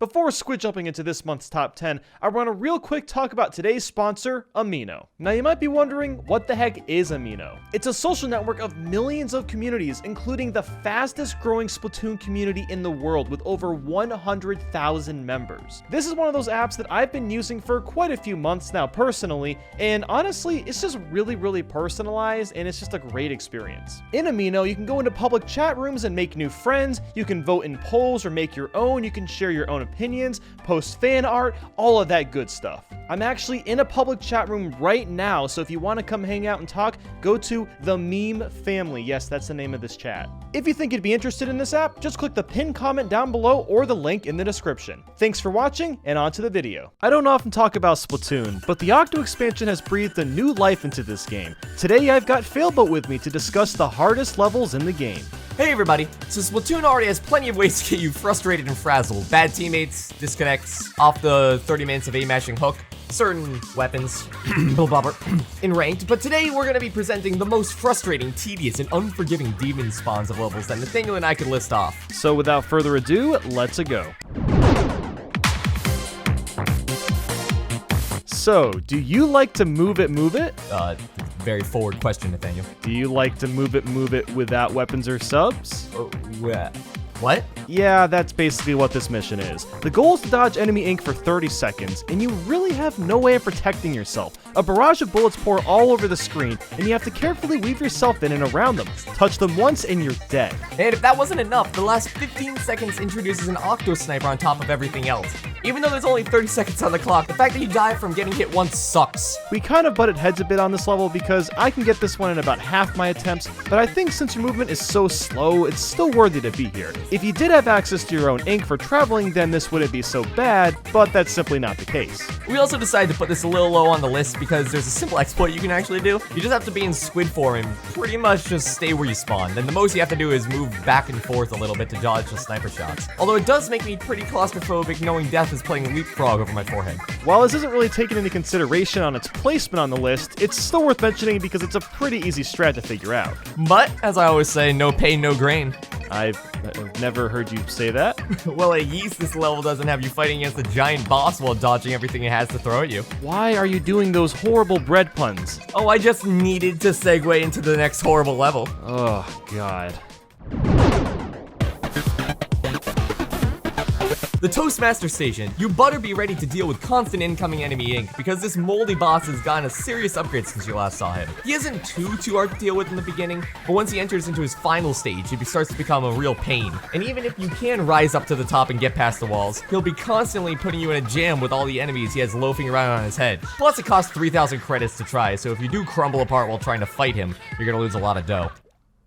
Before squid jumping into this month's top 10, I want to real quick talk about today's sponsor, Amino. Now you might be wondering, what the heck is Amino? It's a social network of millions of communities, including the fastest growing Splatoon community in the world with over 100,000 members. This is one of those apps that I've been using for quite a few months now personally, and honestly, it's just really personalized and it's just a great experience. In Amino, you can go into public chat rooms and make new friends, you can vote in polls or make your own, you can share your own opinions, post fan art, all of that good stuff. I'm actually in a public chat room right now, so if you want to come hang out and talk, go to the Meme Family. Yes, that's the name of this chat. If you think you'd be interested in this app, just click the pinned comment down below or the link in the description. Thanks for watching, and on to the video. I don't often talk about Splatoon, but the Octo expansion has breathed a new life into this game. Today I've got Failboat with me to discuss the hardest levels in the game. Hey everybody, so Splatoon already has plenty of ways to get you frustrated and frazzled. Bad teammates, disconnects, off the 30 minutes of aim-mashing hook, certain weapons, in ranked, but today we're going to be presenting the most frustrating, tedious, and unforgiving demon spawns of levels that Nathaniel and I could list off. So without further ado, let's go. So, do you like to move it? Very forward question, Nathaniel. Do you like to move it without weapons or subs? What? Yeah, that's basically what this mission is. The goal is to dodge enemy ink for 30 seconds, and you really have no way of protecting yourself. A barrage of bullets pour all over the screen, and you have to carefully weave yourself in and around them. Touch them once and you're dead. And if that wasn't enough, the last 15 seconds introduces an Octo Sniper on top of everything else. Even though there's only 30 seconds on the clock, the fact that you die from getting hit once sucks. We kind of butted heads a bit on this level because I can get this one in about half my attempts, but I think since your movement is so slow, it's still worthy to be here. If you did have access to your own ink for traveling, then this wouldn't be so bad, but that's simply not the case. We also decided to put this a little low on the list because there's a simple exploit you can actually do. You just have to be in squid form and pretty much just stay where you spawn. Then the most you have to do is move back and forth a little bit to dodge the sniper shots. Although it does make me pretty claustrophobic knowing death is playing leapfrog over my forehead. While this isn't really taken into consideration on its placement on the list, it's still worth mentioning because it's a pretty easy strat to figure out. But, as I always say, no pain, no grain. I've never heard you say that. Well, at least this level doesn't have you fighting against a giant boss while dodging everything it has to throw at you. Why are you doing those horrible bread puns? Oh, I just needed to segue into the next horrible level. Oh, God. The Toastmaster Station. You better be ready to deal with constant incoming enemy ink because this moldy boss has gotten a serious upgrade since you last saw him. He isn't too hard to deal with in the beginning, but once he enters into his final stage, he starts to become a real pain. And even if you can rise up to the top and get past the walls, he'll be constantly putting you in a jam with all the enemies he has loafing around on his head. Plus it costs 3,000 credits to try, so if you do crumble apart while trying to fight him, you're gonna lose a lot of dough.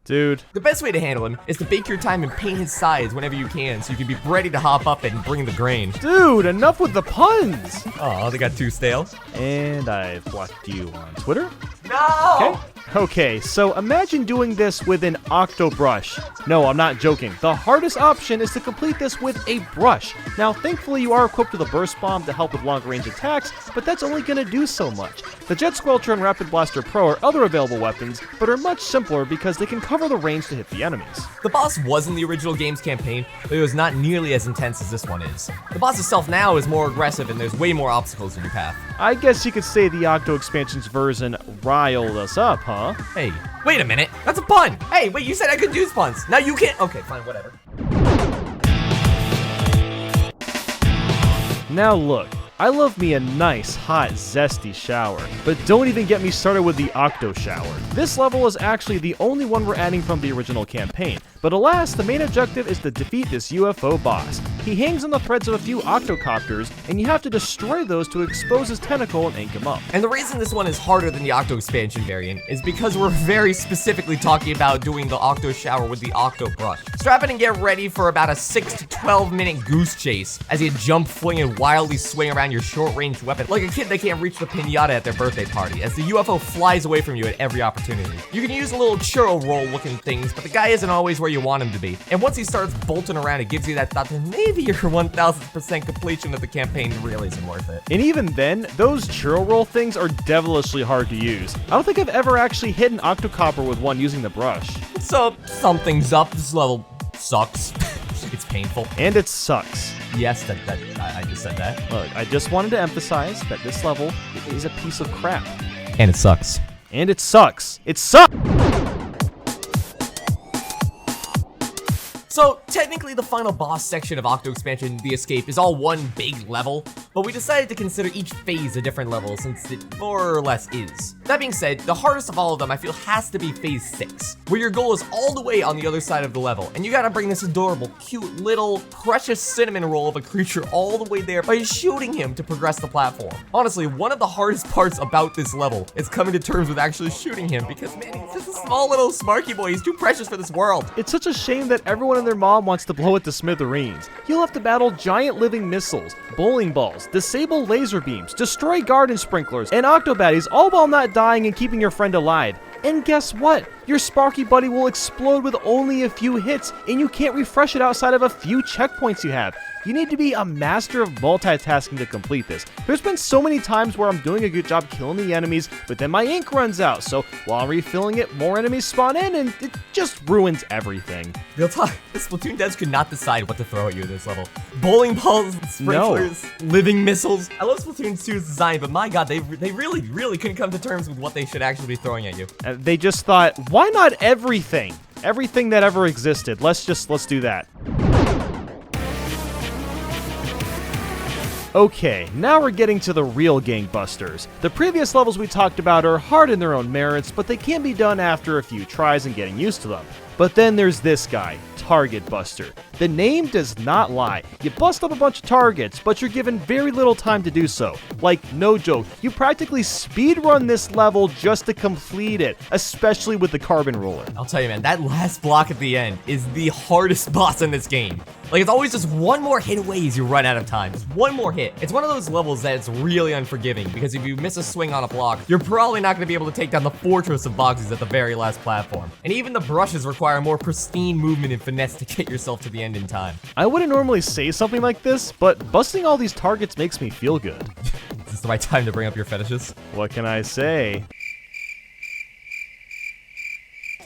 Dude. The best way to handle him is to bake your time and paint his sides whenever you can so you can be ready to hop up and bring the grain. Dude, enough with the puns! Oh, they got too stale. And I've blocked you on Twitter. No! Okay, so imagine doing this with an Octo Brush. No, I'm not joking. The hardest option is to complete this with a brush. Now, thankfully you are equipped with a Burst Bomb to help with longer range attacks, but that's only going to do so much. The Jet Squelcher and Rapid Blaster Pro are other available weapons, but are much simpler because they can cover the range to hit the enemies. The boss was in the original game's campaign, but it was not nearly as intense as this one is. The boss itself now is more aggressive and there's way more obstacles in your path. I guess you could say the Octo Expansion's version riled us up, huh? Hey, wait a minute. That's a pun. Hey, wait, you said I could use puns. Now you can't. Okay, fine, whatever. Now look, I love me a nice, hot, zesty shower, but don't even get me started with the Octo Shower. This level is actually the only one we're adding from the original campaign, but alas, the main objective is to defeat this UFO boss. He hangs on the threads of a few octocopters, and you have to destroy those to expose his tentacle and ink him up. And the reason this one is harder than the Octo expansion variant is because we're very specifically talking about doing the Octo Shower with the Octo Brush. Strap in and get ready for about a 6 to 12 minute goose chase as you jump, fling, and wildly swing around your short-range weapon like a kid that can't reach the piñata at their birthday party as the UFO flies away from you at every opportunity. You can use a little churro roll looking things, but the guy isn't always where you want him to be. And once he starts bolting around, it gives you that thought that maybe your 1000% completion of the campaign really isn't worth it. And even then, those churro roll things are devilishly hard to use. I don't think I've ever actually hit an octocopter with one using the brush. So, something's up. This level sucks. It's painful. And it sucks. Yes, I just said that. Look, I just wanted to emphasize that this level is a piece of crap. And it sucks. And it sucks. It sucks! So, technically the final boss section of Octo Expansion, The Escape, is all one big level, but we decided to consider each phase a different level since it more or less is. That being said, the hardest of all of them I feel has to be phase 6, where your goal is all the way on the other side of the level, and you gotta bring this adorable, cute, little, precious cinnamon roll of a creature all the way there by shooting him to progress the platform. Honestly, one of the hardest parts about this level is coming to terms with actually shooting him, because man, he's just a small little smarky boy, he's too precious for this world. It's such a shame that everyone and their mom wants to blow it to smithereens. You'll have to battle giant living missiles, bowling balls, disable laser beams, destroy garden sprinklers, and octobaddies, all while not dying and keeping your friend alive. And guess what? Your Sparky Buddy will explode with only a few hits, and you can't refresh it outside of a few checkpoints you have. You need to be a master of multitasking to complete this. There's been so many times where I'm doing a good job killing the enemies, but then my ink runs out, so while I'm refilling it, more enemies spawn in, and it just ruins everything. Real talk, the Splatoon devs could not decide what to throw at you in this level. Bowling balls, sprinklers, living missiles. I love Splatoon 2's design, but my god, they really couldn't come to terms with what they should actually be throwing at you. They just thought, why not everything? Everything that ever existed. Let's do that. Okay, now we're getting to the real gangbusters. The previous levels we talked about are hard in their own merits, but they can be done after a few tries and getting used to them. But then there's this guy, Target Buster. The name does not lie. You bust up a bunch of targets, but you're given very little time to do so. Like, no joke, you practically speedrun this level just to complete it, especially with the carbon roller. I'll tell you, man, that last block at the end is the hardest boss in this game. Like, it's always just one more hit away as you run out of time. Just one more hit. It's one of those levels that it's really unforgiving, because if you miss a swing on a block, you're probably not going to be able to take down the fortress of boxes at the very last platform. And even the brushes require more pristine movement and finesse to get yourself to the end in time. I wouldn't normally say something like this, but busting all these targets makes me feel good. Is this the right time to bring up your fetishes? What can I say?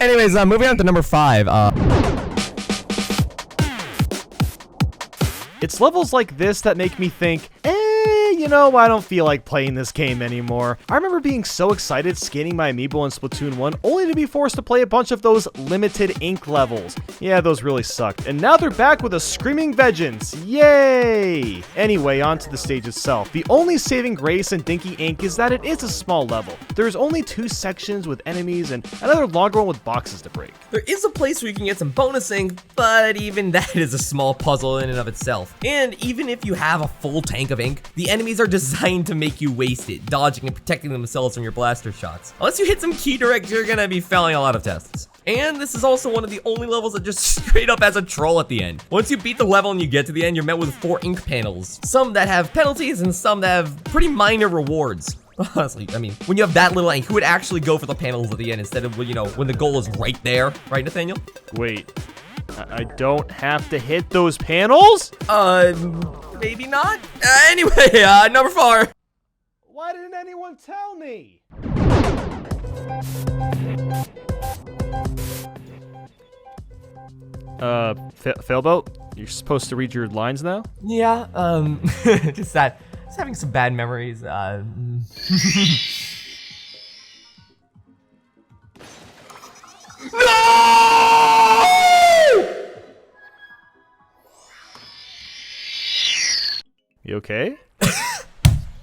Anyways, moving on to number 5. It's levels like this that make me think, you know, I don't feel like playing this game anymore. I remember being so excited scanning my amiibo in Splatoon 1, only to be forced to play a bunch of those limited ink levels. Yeah, those really sucked. And now they're back with a screaming vengeance. Yay! Anyway, on to the stage itself. The only saving grace in Dinky Ink is that it is a small level. There's only 2 sections with enemies and another longer one with boxes to break. There is a place where you can get some bonus ink, but even that is a small puzzle in and of itself. And even if you have a full tank of ink, the enemies are designed to make you waste it, dodging and protecting themselves from your blaster shots. Unless you hit some key directs, you're gonna be failing a lot of tests. And this is also one of the only levels that just straight up has a troll at the end. Once you beat the level and you get to the end, you're met with 4 ink panels. Some that have penalties and some that have pretty minor rewards. Honestly, I mean, when you have that little ink, who would actually go for the panels at the end instead of, you know, when the goal is right there? Right, Nathaniel? Wait, I don't have to hit those panels? Maybe not? Anyway, number 4. Why didn't anyone tell me? Failboat? You're supposed to read your lines now? Yeah, just having some bad memories, No! You okay?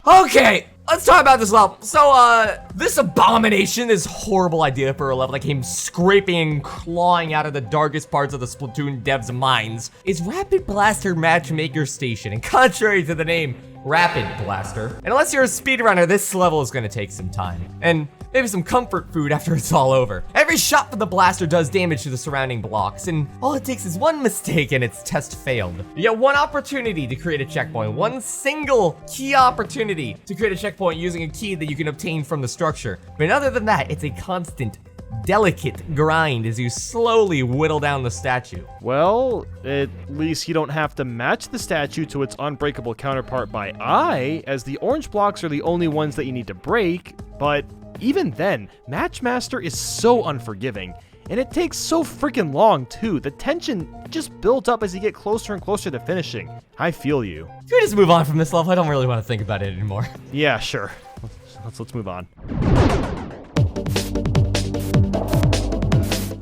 Okay, let's talk about this level. So, this abomination, this horrible idea for a level that came scraping and clawing out of the darkest parts of the Splatoon devs' minds is Rapid Blaster Matchmaker Station. And contrary to the name, Rapid Blaster, and unless you're a speedrunner, this level is gonna take some time. And maybe some comfort food after it's all over. Every shot from the blaster does damage to the surrounding blocks, and all it takes is one mistake and its test failed. You get one opportunity to create a checkpoint, one single key opportunity to create a checkpoint using a key that you can obtain from the structure. But other than that, it's a constant, delicate grind as you slowly whittle down the statue. Well, at least you don't have to match the statue to its unbreakable counterpart by eye, as the orange blocks are the only ones that you need to break, but even then, Matchmaster is so unforgiving. And it takes so freaking long, too. The tension just builds up as you get closer and closer to finishing. I feel you. Can we just move on from this level? I don't really want to think about it anymore. Yeah, sure. Let's move on.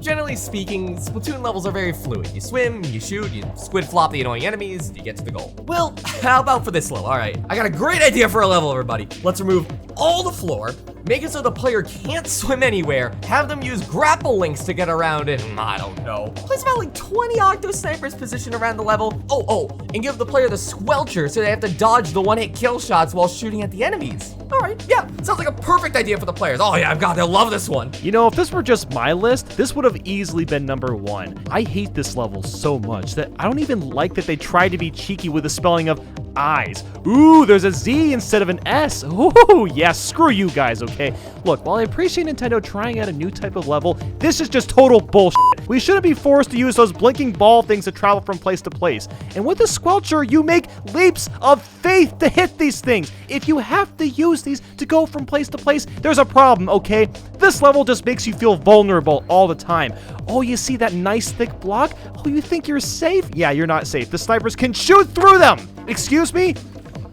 Generally speaking, Splatoon levels are very fluid. You swim, you shoot, you squid flop the annoying enemies, you get to the goal. Well, how about for this level? All right, I got a great idea for a level, everybody. Let's remove all the floor, make it so the player can't swim anywhere, have them use grapple links to get around it, I don't know. Place about like 20 Octo Snipers positioned around the level. Oh, and give the player the Squelcher so they have to dodge the one-hit kill shots while shooting at the enemies. All right, yeah, sounds like a perfect idea for the players. Oh yeah, God, they'll love this one. You know, if this were just my list, this would have easily been #1. I hate this level so much that I don't even like that they tried to be cheeky with the spelling of eyes. Ooh, there's a Z instead of an S. Ooh, yeah, screw you guys, okay? Look, while I appreciate Nintendo trying out a new type of level, this is just total bullshit. We shouldn't be forced to use those blinking ball things to travel from place to place. And with the Squelcher, you make leaps of faith to hit these things. If you have to use these to go from place to place, there's a problem, okay? This level just makes you feel vulnerable all the time. Oh, you see that nice thick block? Oh, you think you're safe? Yeah, you're not safe. The snipers can shoot through them! Excuse me?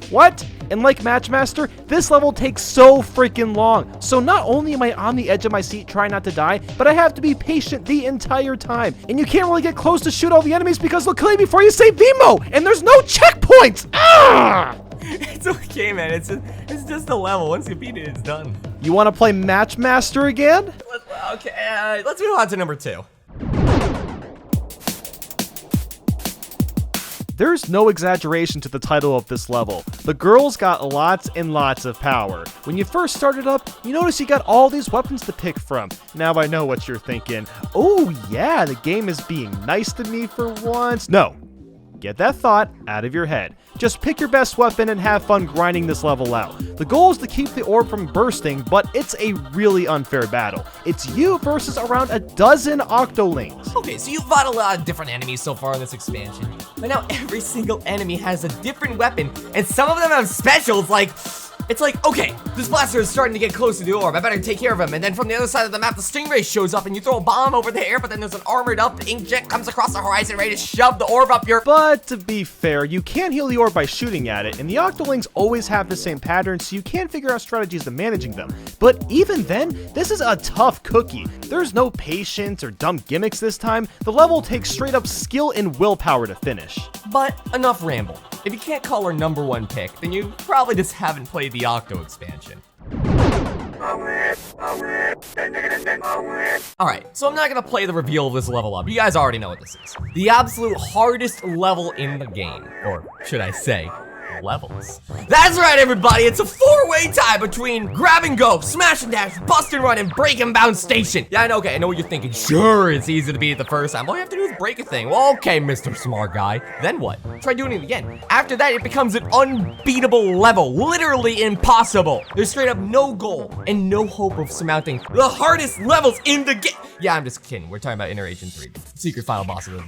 What? And like Matchmaster, this level takes so freaking long. So not only am I on the edge of my seat trying not to die, but I have to be patient the entire time. And you can't really get close to shoot all the enemies because they'll kill you before you say Vimo! And there's no checkpoints! Ah! It's okay, man. It's just a level. Once you beat it, it's done. You want to play Matchmaster again? Okay, let's move on to #2. There's no exaggeration to the title of this level. The girls got lots and lots of power. When you first started up, you notice you got all these weapons to pick from. Now I know what you're thinking. Oh yeah, the game is being nice to me for once. No. Get that thought out of your head. Just pick your best weapon and have fun grinding this level out. The goal is to keep the orb from bursting, but it's a really unfair battle. It's you versus around a dozen Octolings. Okay, so you've fought a lot of different enemies so far in this expansion. But now every single enemy has a different weapon, and some of them have specials like... It's like, okay, this blaster is starting to get close to the orb. I better take care of him. And then from the other side of the map, the Stingray shows up and you throw a bomb over there, but then there's an armored up inkjet comes across the horizon ready to shove the orb up your... But to be fair, you can't heal the orb by shooting at it, and the Octolings always have the same pattern, so you can figure out strategies to managing them. But even then, this is a tough cookie. There's no patience or dumb gimmicks this time. The level takes straight up skill and willpower to finish. But enough ramble. If you can't call her #1 pick, then you probably just haven't played the Octo expansion. Alright, so I'm not gonna play the reveal of this level up. You guys already know what this is. The absolute hardest level in the game. Or should I say, levels. That's right, everybody. It's a 4-way tie between grab and go, smash and dash, bust and run, and break and bounce station. Yeah, I know, okay, I know what you're thinking. Sure, it's easy to beat it the first time. All you have to do is break a thing. Well, okay, Mr. Smart Guy. Then what? Try doing it again. After that, it becomes an unbeatable level. Literally impossible. There's straight up no goal and no hope of surmounting the hardest levels in the game. Yeah, I'm just kidding. We're talking about Interagency, secret final boss of the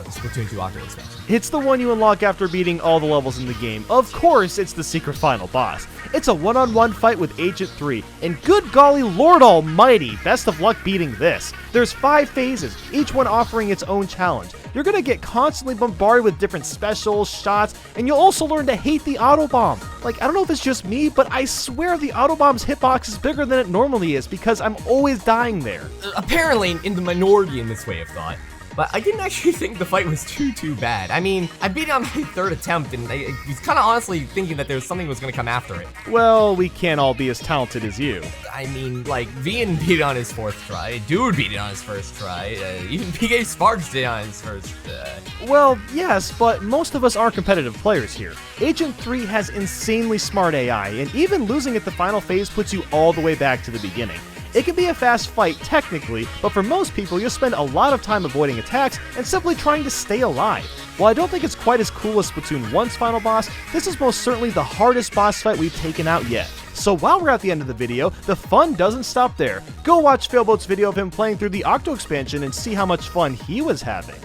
Splatoon 2 Octo expansion. It's the one you unlock after beating all the levels in the game. Of course, it's the secret final boss. It's a one-on-one fight with Agent 3, and good golly Lord Almighty, best of luck beating this. There's 5 phases, each one offering its own challenge. You're gonna get constantly bombarded with different specials, shots, and you'll also learn to hate the auto bomb. Like, I don't know if it's just me, but I swear the auto bomb's hitbox is bigger than it normally is because I'm always dying there. Apparently in the minority in this way of thought. But I didn't actually think the fight was too bad. I mean, I beat it on my 3rd attempt, and I was kind of honestly thinking that there was something was going to come after it. Well, we can't all be as talented as you. I mean, like, Vian beat it on his 4th try, Dude beat it on his 1st try, even PK Sparks did it on his 1st. Well, yes, but most of us are competitive players here. Agent 3 has insanely smart AI, and even losing at the final phase puts you all the way back to the beginning. It can be a fast fight technically, but for most people you'll spend a lot of time avoiding attacks and simply trying to stay alive. While I don't think it's quite as cool as Splatoon 1's final boss, this is most certainly the hardest boss fight we've taken out yet. So while we're at the end of the video, the fun doesn't stop there. Go watch Failboat's video of him playing through the Octo expansion and see how much fun he was having.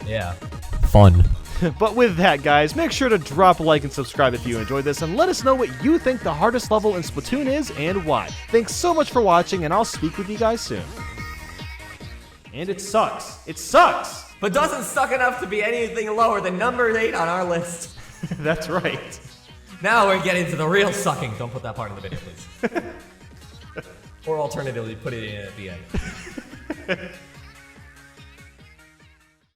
Yeah. Fun. But with that, guys, make sure to drop a like and subscribe if you enjoyed this, and let us know what you think the hardest level in Splatoon is and why. Thanks so much for watching, and I'll speak with you guys soon. And it sucks. It sucks! But doesn't suck enough to be anything lower than number 8 on our list. That's right. Now we're getting to the real sucking. Don't put that part in the video, please. Or alternatively, put it in at the end.